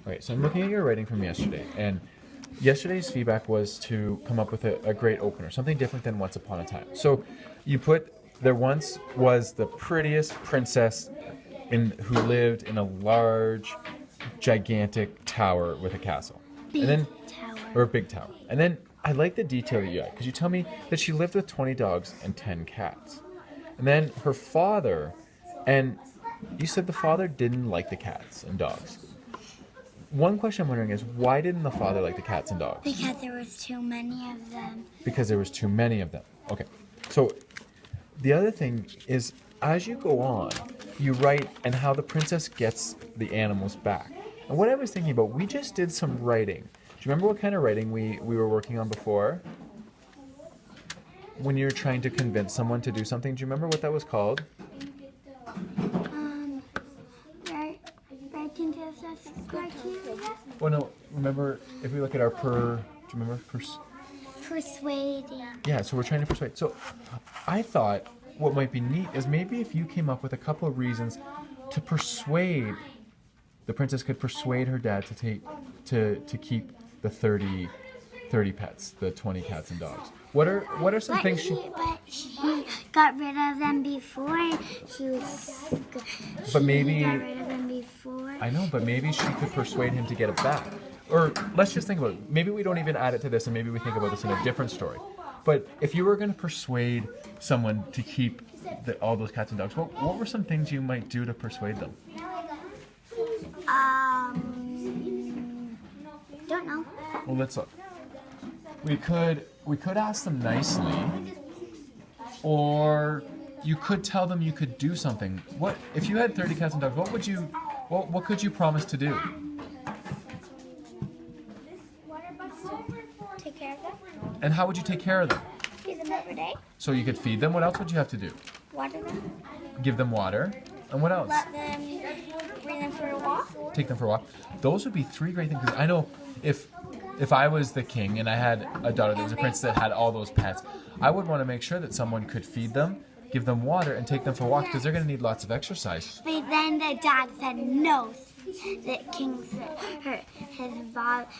Okay, so I'm looking at your writing from yesterday, and yesterday's feedback was to come up with a great opener, something different than Once Upon a Time. So you put, there once was the prettiest princess who lived in a large, gigantic tower with a castle. Tower. Or a big tower. And then I like the detail that you had, because you tell me that she lived with 20 dogs and 10 cats. And then her father, and you said the father didn't like the cats and dogs. One question I'm wondering is, why didn't the father like the cats and dogs? Because there was too many of them. Because there was too many of them. Okay. So the other thing is, as you go on, you write and how the princess gets the animals back. And what I was thinking about, we just did some writing. Do you remember what kind of writing we were working on before? When you're trying to convince someone to do something, do you remember what that was called? Writing to assess criteria? Well, no, remember, if we look at our do you remember? Persuading. Yeah, so we're trying to persuade. So I thought what might be neat is maybe if you came up with a couple of reasons to persuade, the princess could persuade her dad to keep the 30 pets, the 20 cats and dogs. What are some things But she got rid of them before. But maybe got rid of them before. I know, but maybe she could persuade him to get it back. Or let's just think about it. Maybe we don't even add it to this, and maybe we think about this in a different story. But if you were going to persuade someone to keep all those cats and dogs, what were some things you might do to persuade them? Don't know. Well, let's look. We could ask them nicely, or you could tell them you could do something. What if you had 30 cats and dogs? What could you promise to do? Take care of them. And how would you take care of them? Feed them every day. So you could feed them. What else would you have to do? Water them. Give them water. And what else? Let them bring them for a walk. Take them for a walk. Those would be three great things. I know if I was the king and I had a daughter that was a princess that had all those pets, I would want to make sure that someone could feed them, give them water, and take them for walks because they're going to need lots of exercise. But then the dad said no. The king said,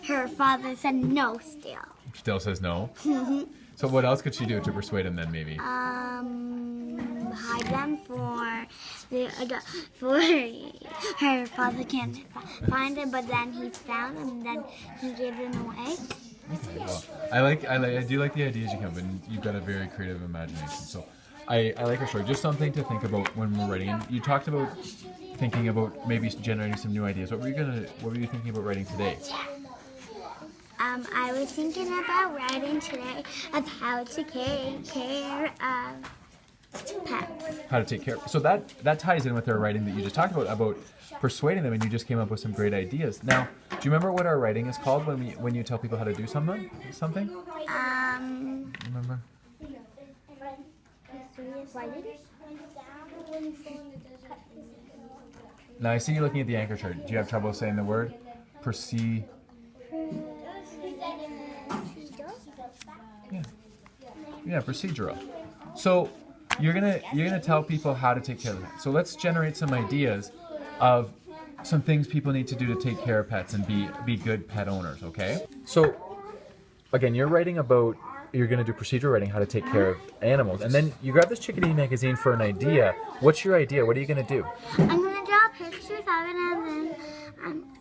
her father said no still. Still says no? So what else could she do to persuade him then, maybe? Hide them for her father can't find them, but then he found them and then he gave them away. Okay, well, I do like the ideas you come up with, and you've got a very creative imagination. So I like your story. Just something to think about when we're writing. And you talked about thinking about maybe generating some new ideas. What were you thinking about writing today? I was thinking about writing today of how to take care of pets. How to take care. So that ties in with our writing that you just talked about persuading them, and you just came up with some great ideas. Now, do you remember what our writing is called when you tell people how to do something? Remember? Now I see you looking at the anchor chart. Do you have trouble saying the word? Yeah, procedural. So you're gonna tell people how to take care of them. So let's generate some ideas of some things people need to do to take care of pets and be good pet owners, okay? So again, you're going to do procedural writing, how to take care of animals, and then you grab this Chickadee magazine for an idea. What's your idea? What are you gonna do? I'm gonna draw pictures of it,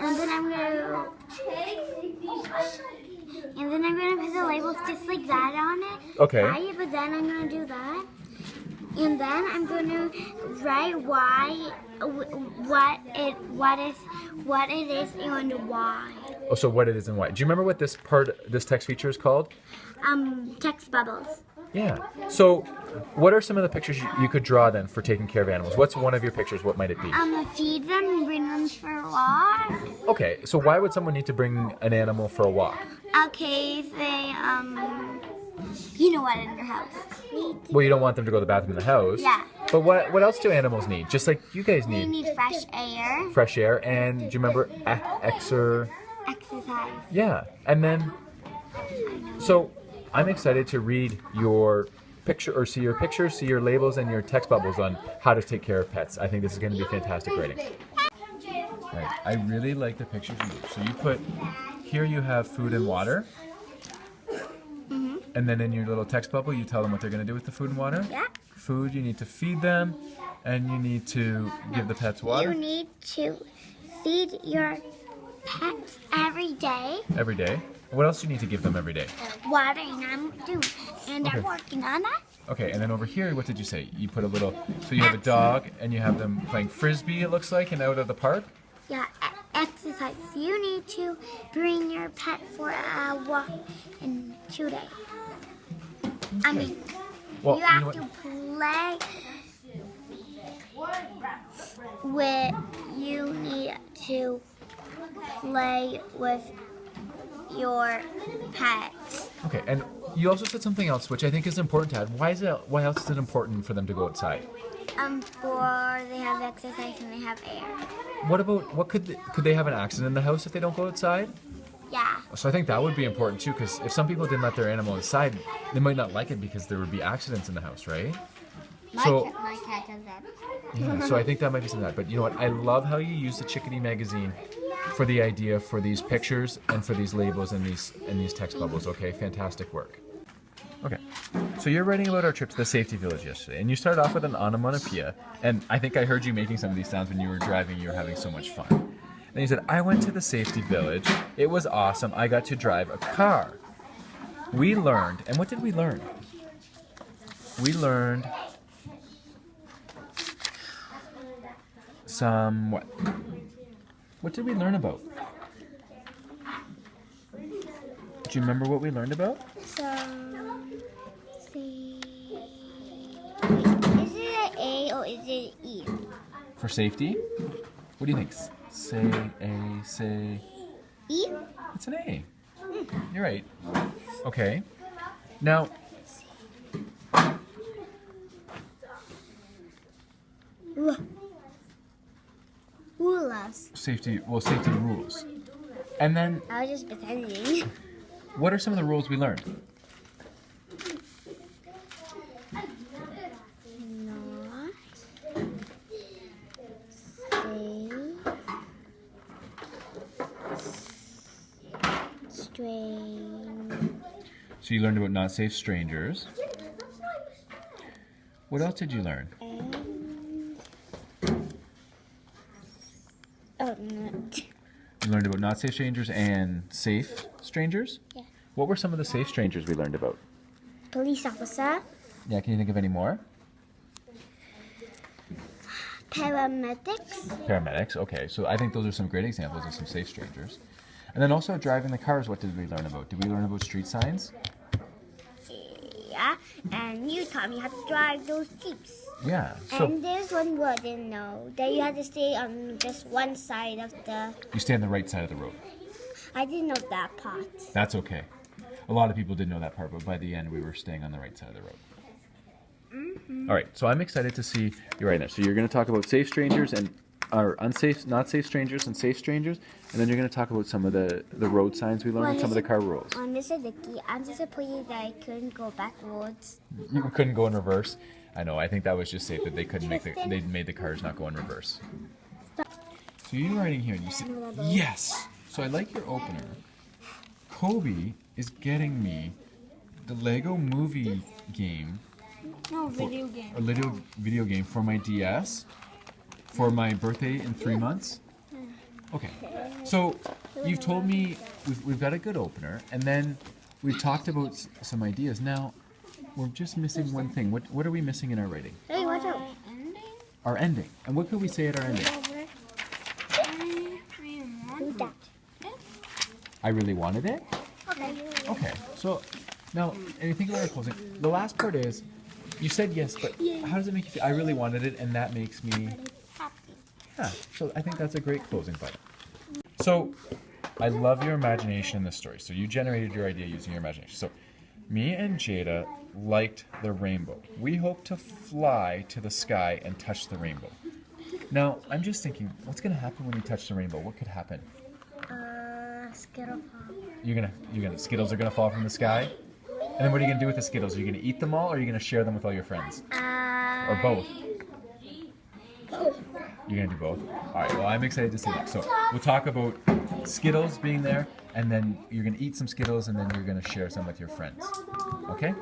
and then I'm gonna put the labels just like that on it. Okay. Right, but then I'm gonna do that, and then I'm gonna write what it is and why. Oh, so what it is and why. Do you remember what this text feature is called? Text bubbles. Yeah. So what are some of the pictures you could draw then for taking care of animals? What's one of your pictures? What might it be? Feed them and bring them for a walk. Okay, so why would someone need to bring an animal for a walk? Okay, say, you know what, in your house. Well, you don't want them to go to the bathroom in the house. Yeah. But what else do animals need? Just like you guys need. They need fresh air. Fresh air, and do you remember Exercise. Yeah, and then, so I'm excited to read your picture, or see your pictures, see your labels and your text bubbles on how to take care of pets. I think this is going to be fantastic writing. Right. I really like the pictures you do. So you put, here you have food and water. And then in your little text bubble, you tell them what they're going to do with the food and water. Yeah. Food, you need to feed them, and you need to give the pets water. You need to feed your pets every day. Every day. What else do you need to give them every day? Watering, I'm doing, and Okay. I'm working on that. Okay, and then over here, what did you say? You put a little, so you have a dog, and you have them playing frisbee, it looks like, and out of the park? Yeah, exercise. You need to bring your pet for a walk in 2 days. I mean, Well, you you have know to what? play with. You need to play with your pets. Okay, and you also said something else, which I think is important to add. Why else is it important for them to go outside? For they have exercise and they have air. What about, could they have an accident in the house if they don't go outside? Yeah. So I think that would be important too, because if some people didn't let their animal inside, they might not like it because there would be accidents in the house, right? My cat does that. Yeah, so I think that might be something like that. But you know what? I love how you use the Chickadee magazine for the idea for these pictures and for these labels and these text bubbles. Okay, fantastic work. Okay, so you're writing about our trip to the safety village yesterday, and you started off with an onomatopoeia, and I think I heard you making some of these sounds when you were driving. You were having so much fun. And you said, I went to the safety village. It was awesome. I got to drive a car. We learned, and what did we learn? We learned some, what? What did we learn about? Do you remember what we learned about? See. Is it an A or is it an E? For safety? What do you think? Say. E? It's an A. You're right. Okay. Now, Rulas. safety rules. And then, I was just pretending. what are some of the rules we learned? Not say strange. So you learned about not safe strangers. What else did you learn? Oh, no. You learned about not safe strangers and safe strangers? Yeah. What were some of the safe strangers we learned about? Police officer, Yeah, can you think of any more? paramedics, Paramedics, okay. So I think those are some great examples of some safe strangers. And then also driving the cars, what did we learn about? Did we learn about street signs? yeah, and you taught me how to drive those jeeps. Yeah. So And there's one word I didn't know, that you had to stay on just one side of the... you stay on the right side of the road. I didn't know that part. That's okay. A lot of people didn't know that part, but by the end we were staying on the right side of the road. All right, so I'm excited to see you right there. So you're going to talk about safe strangers and not safe strangers and safe strangers, and then you're going to talk about some of the road signs we learned and some of the car rules. On Mr.Dickie, I'm disappointed that I couldn't go backwards. You couldn't go in reverse. I know. I think that was just safe that they couldn't they made the cars not go in reverse. So you're writing here, and you said yes. So I like your opener. Kobe is getting me the Lego Movie game. No, video game. A little video game for my DS for my birthday in 3 months. Okay, so you've told me we've got a good opener, and then we've talked about some ideas. Now we're just missing one thing. What are we missing in our writing? Hey, watch out. Our ending. And what could we say at our ending? Who's that? I really wanted it. Okay. Okay, so now, and you think about our closing. The last part is, you said yes, but how does it make you feel? I really wanted it, and that makes me, yeah. So I think that's a great closing button. So, I love your imagination in this story. So you generated your idea using your imagination. So, me and Jada liked the rainbow. We hope to fly to the sky and touch the rainbow. Now, I'm just thinking, what's gonna happen when you touch the rainbow? What could happen? Skittle pop. Skittles are gonna fall from the sky? And then what are you gonna do with the Skittles? Are you gonna eat them all, or are you gonna share them with all your friends? Or both? You're gonna do both? All right, well, I'm excited to see that. So we'll talk about Skittles being there, and then you're gonna eat some Skittles, and then you're gonna share some with your friends. Okay?